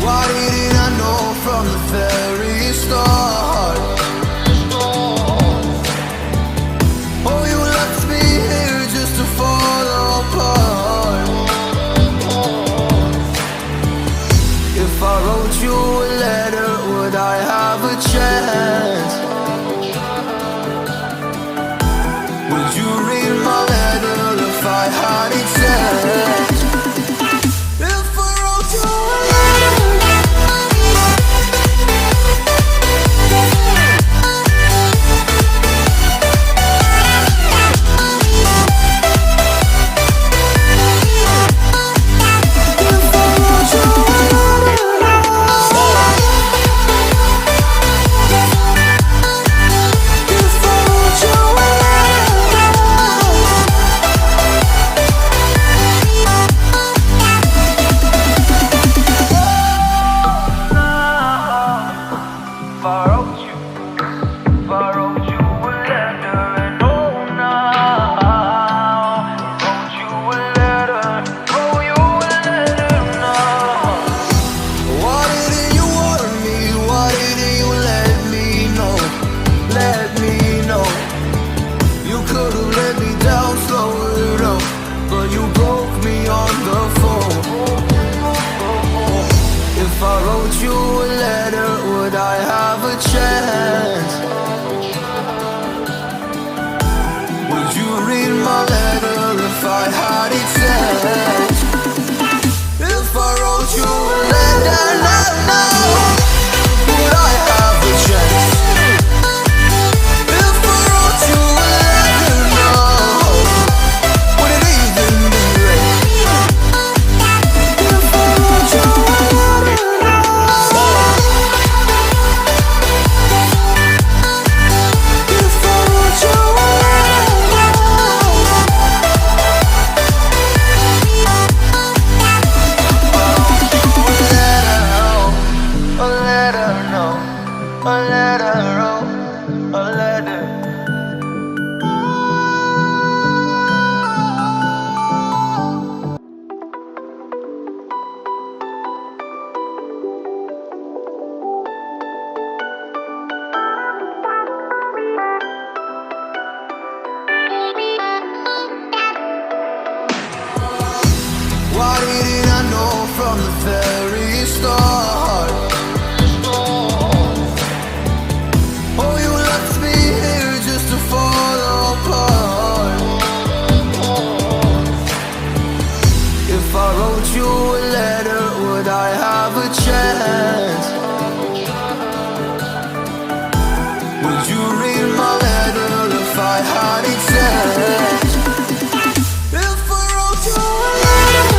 Why didn't I know from the very start? Oh, you left me here just to fall apart. If I wrote you a letter, would I have a chance? Would you read my letter if I had it sent? If I wrote you a letter, why didn't I know from the very start? Oh, you left me here just to fall apart. If I wrote you a letter, would I have a chance? Would you read my letter if I had it sent? If I wrote you a letter,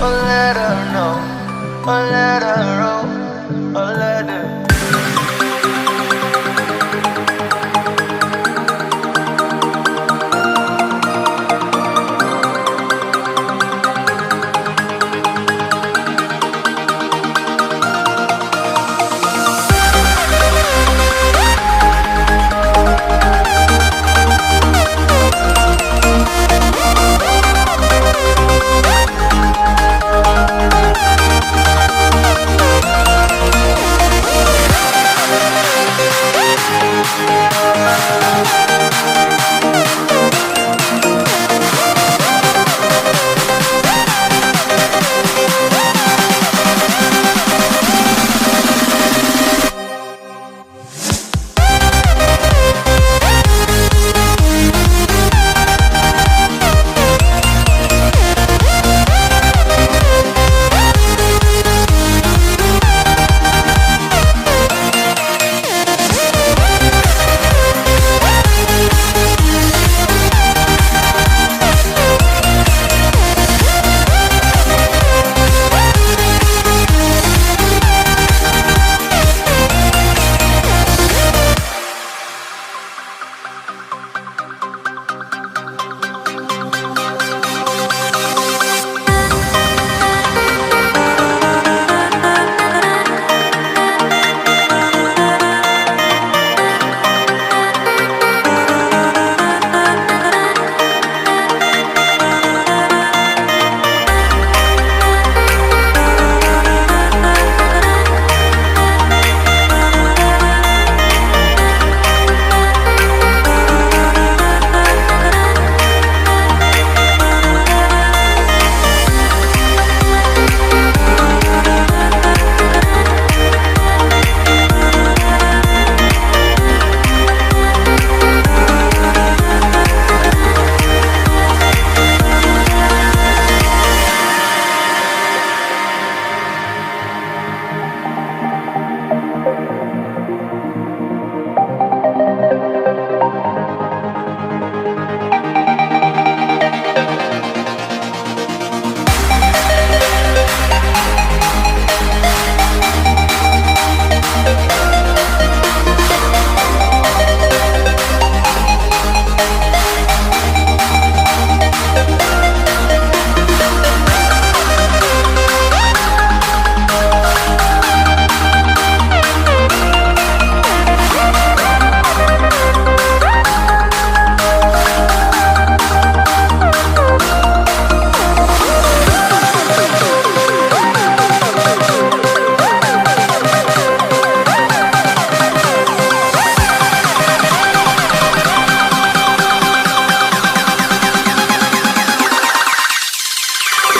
a a letter, oh, a letter.